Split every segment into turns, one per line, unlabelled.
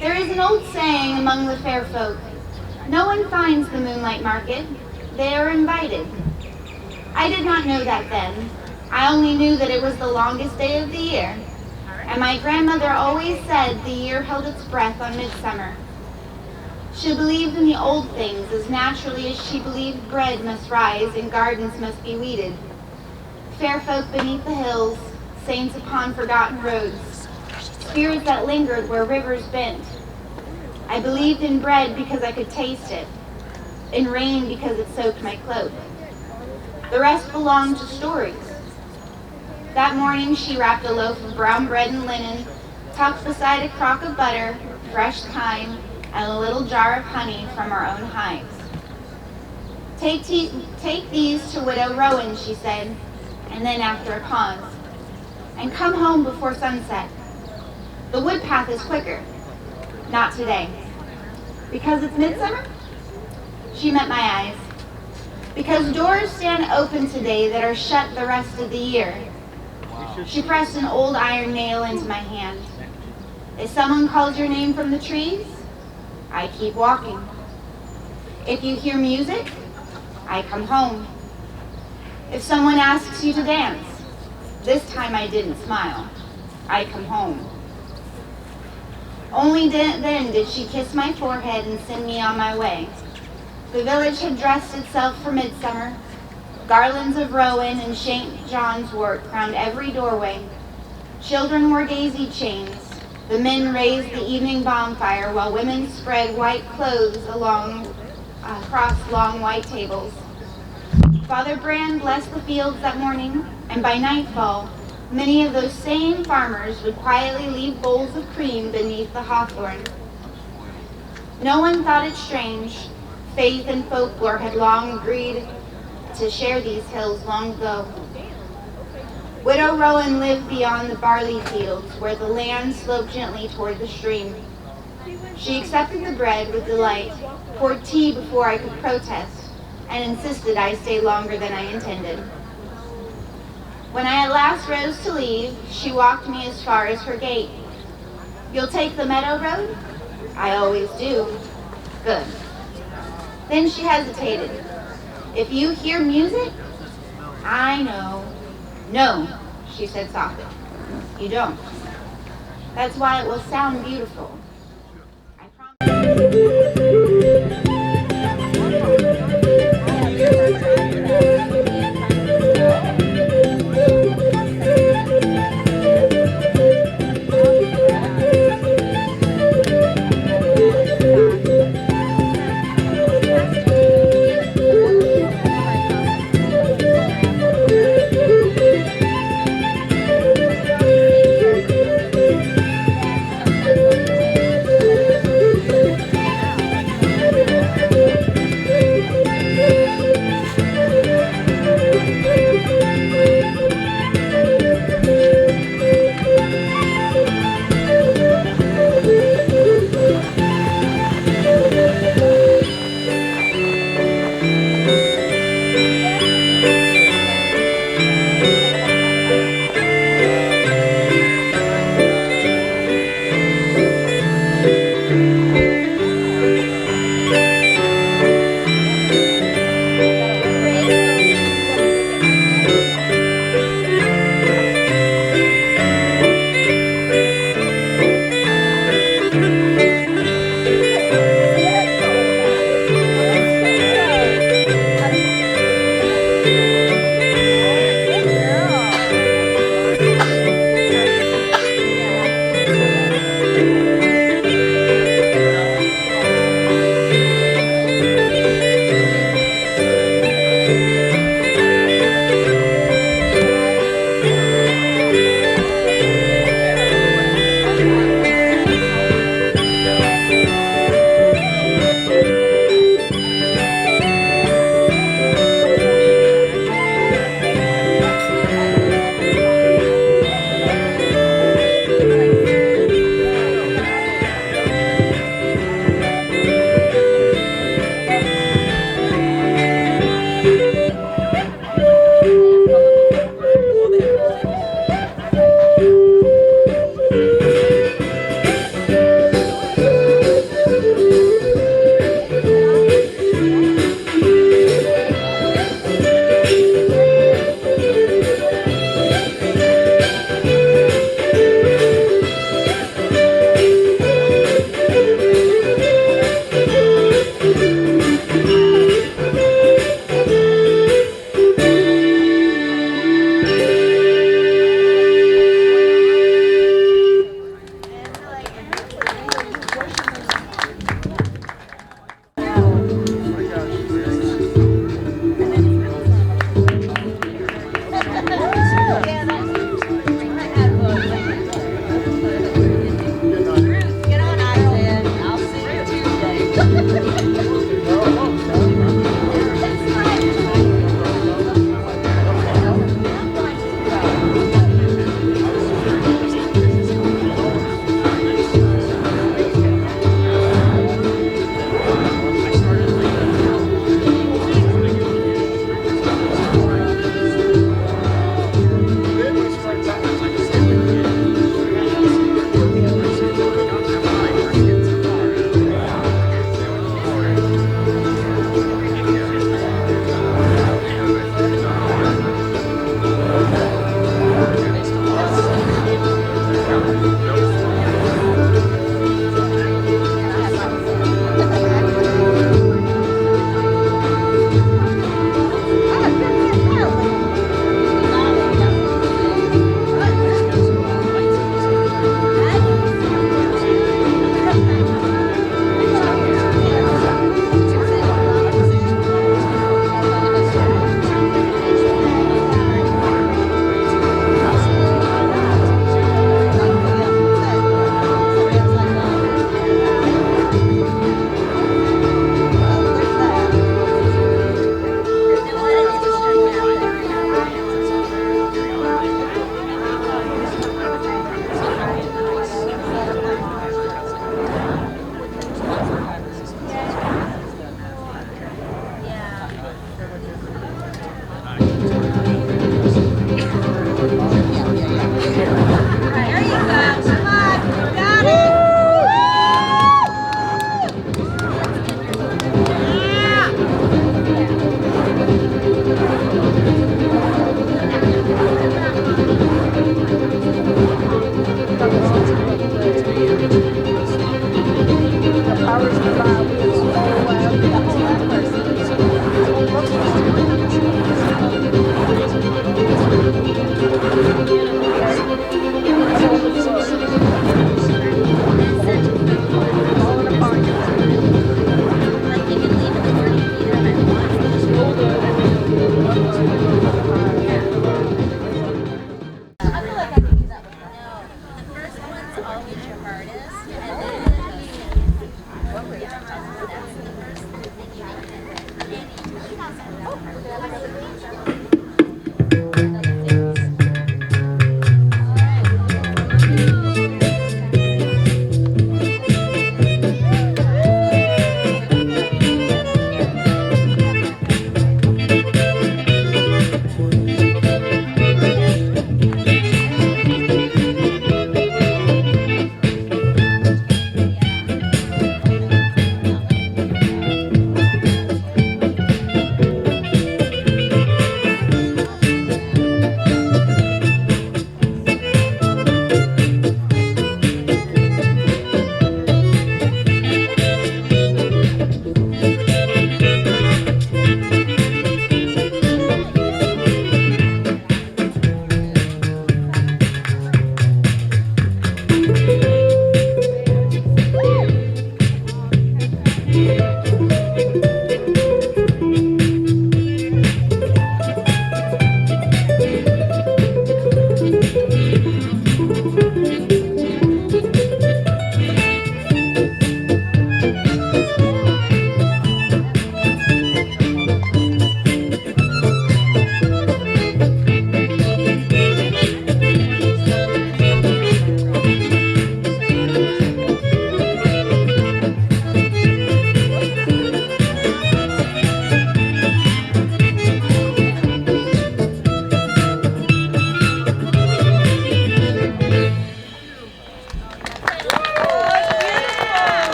There is an old saying among the fair folk, no one finds the moonlight market, they are invited. I did not know that then. I only knew that it was the longest day of the year, and my grandmother always said the year held its breath on midsummer. She believed in the old things as naturally as she believed bread must rise and gardens must be weeded. Fair folk beneath the hills, saints upon forgotten roads, spirits that lingered where rivers bent. I believed in bread because I could taste it, in rain because it soaked my cloak. The rest belonged to stories. That morning she wrapped a loaf of brown bread in linen, tucked beside a crock of butter, fresh thyme, and a little jar of honey from our own hives. Take these to Widow Rowan, she said, and then after a pause, and come home before sunset. The wood path is quicker. Not today. Because it's midsummer? She met my eyes. Because doors stand open today that are shut the rest of the year. She pressed an old iron nail into my hand. If someone calls your name from the trees, I keep walking. If you hear music, I come home. If someone asks you to dance, this time I didn't smile. I come home. Only then did she kiss my forehead and send me on my way. The village had dressed itself for midsummer. Garlands of rowan and St. John's wort crowned every doorway. Children wore daisy chains. The men raised the evening bonfire while women spread white clothes across long white tables. Father Brand blessed the fields that morning, and by nightfall, many of those same farmers would quietly leave bowls of cream beneath the hawthorn. No one thought it strange. Faith and folklore had long agreed to share these hills long ago. Widow Rowan lived beyond the barley fields where the land sloped gently toward the stream. She accepted the bread with delight, poured tea before I could protest, and insisted I stay longer than I intended. When I at last rose to leave, she walked me as far as her gate. You'll take the meadow road? I always do. Good. Then she hesitated. If you hear music? I know. No, she said softly. You don't. That's why it will sound beautiful. I promise.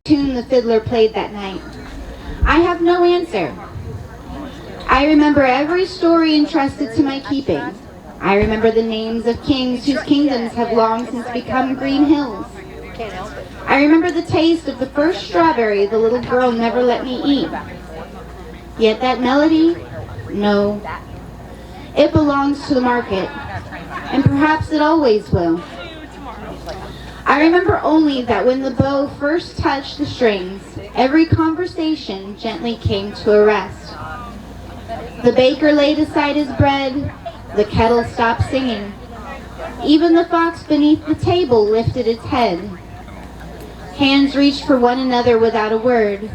Tune the fiddler played that night. I have no answer. I remember every story entrusted to my keeping. I remember the names of kings whose kingdoms have long since become green hills. I remember the taste of the first strawberry the little girl never let me eat. Yet that melody, no. It belongs to the market, and perhaps it always will. I remember only that when the bow first touched the strings, every conversation gently came to a rest. The baker laid aside his bread, the kettle stopped singing. Even the fox beneath the table lifted its head. Hands reached for one another without a word,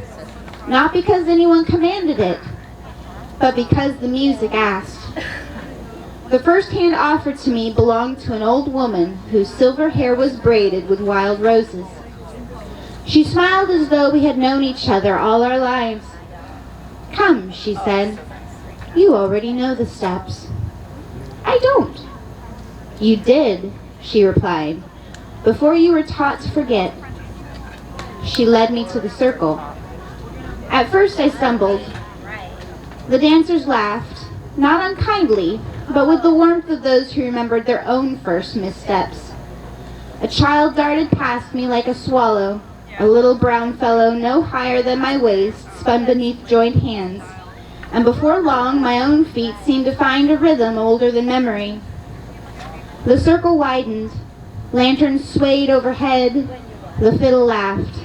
not because anyone commanded it, but because the music asked. The first hand offered to me belonged to an old woman whose silver hair was braided with wild roses. She smiled as though we had known each other all our lives. "Come," she said. "You already know the steps." "I don't." "You did," she replied, "before you were taught to forget." She led me to the circle. At first I stumbled. The dancers laughed, not unkindly, but with the warmth of those who remembered their own first missteps. A child darted past me like a swallow. A little brown fellow no higher than my waist spun beneath joined hands, and before long my own feet seemed to find a rhythm older than memory. The circle widened. Lanterns swayed overhead. The fiddle laughed.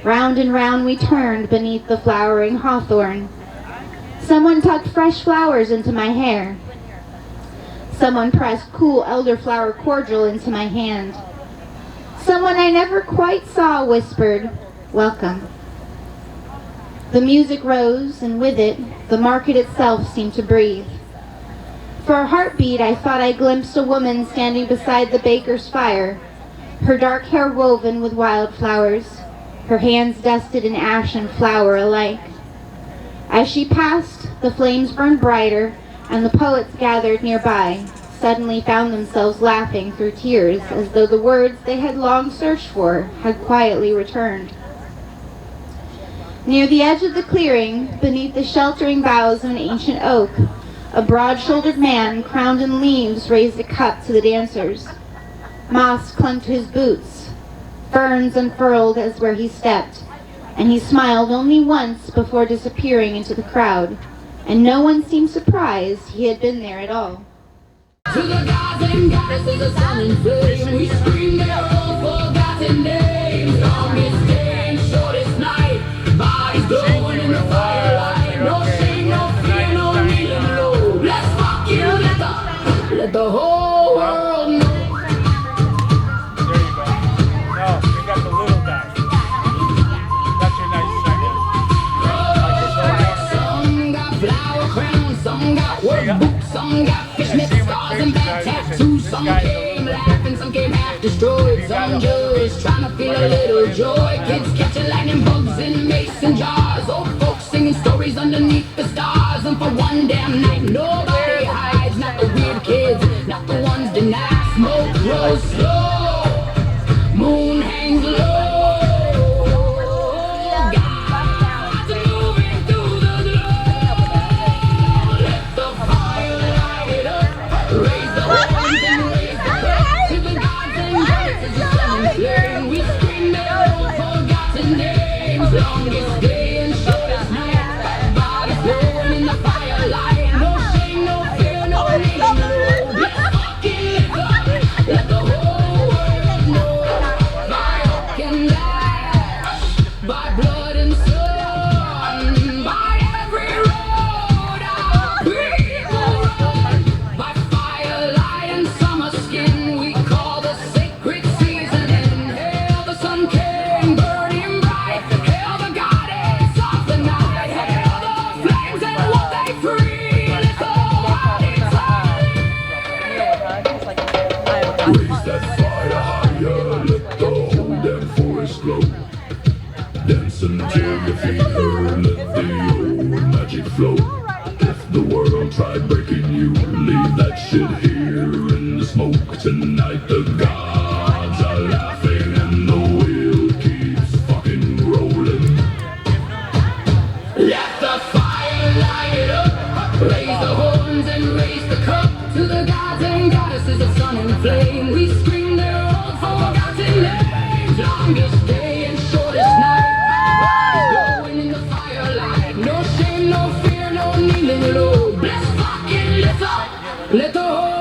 Round and round we turned beneath the flowering hawthorn. Someone tucked fresh flowers into my hair. Someone pressed cool elderflower cordial into my hand. Someone I never quite saw whispered, "Welcome." The music rose, and with it, the market itself seemed to breathe. For a heartbeat, I thought I glimpsed a woman standing beside the baker's fire, her dark hair woven with wildflowers, her hands dusted in ash and flour alike. As she passed, the flames burned brighter, and the poets gathered nearby suddenly found themselves laughing through tears as though the words they had long searched for had quietly returned. Near the edge of the clearing, beneath the sheltering boughs of an ancient oak, a broad-shouldered man crowned in leaves raised a cup to the dancers. Moss clung to his boots. Ferns unfurled as where he stepped, and he smiled only once before disappearing into the crowd, and no one seemed surprised he had been there at all.
To the gods and goddesses of sun and flame, we scream their old forgotten names. Longest day and shortest night, bodies glowing in the firelight. No shame, no fear, no kneeling low. Let's fuck you, let the whole world know.
There you go. No, you got the little guy. That's your nice second.
Some got flower crowns, some got workbooks, some got fishnet scars and bad tattoos. Some came laughing, some came half destroyed. Some just trying to feel a little joy. Kids catching lightning bugs in mason jars. Old folks singing stories underneath the stars. And for one damn night, nobody hides. Not the weird kids, not the ones denied. Smoke rolls slow, moon hangs low. Longest day and shortest night, bodies glowing in the firelight. No shame, no fear, no kneeling low. Let's fucking live up, let the whole world know. By hook and lash, by blood and sun, by every road our people run. By firelight and summer skin, we call the sacred season in. Hail the sun king, burning bright. Hail the goddess of the night. Hail the flames and what they free. Let the bodies
Raise that fire higher, let the whole damn forest glow. Dance until your feet hurt, let the old magic flow. If the world tried breaking you, leave that shit here in the smoke. Tonight the gods are laughing and the wheel keeps fucking rolling.
let the fire light it up. Raise the horns and raise the cup to the gods and goddesses of sun and flame. We scream their old forgotten names. Longest day and shortest night, bodies glowing in the firelight. No shame, no fear, no kneeling low. Let's fucking lift up, let the whole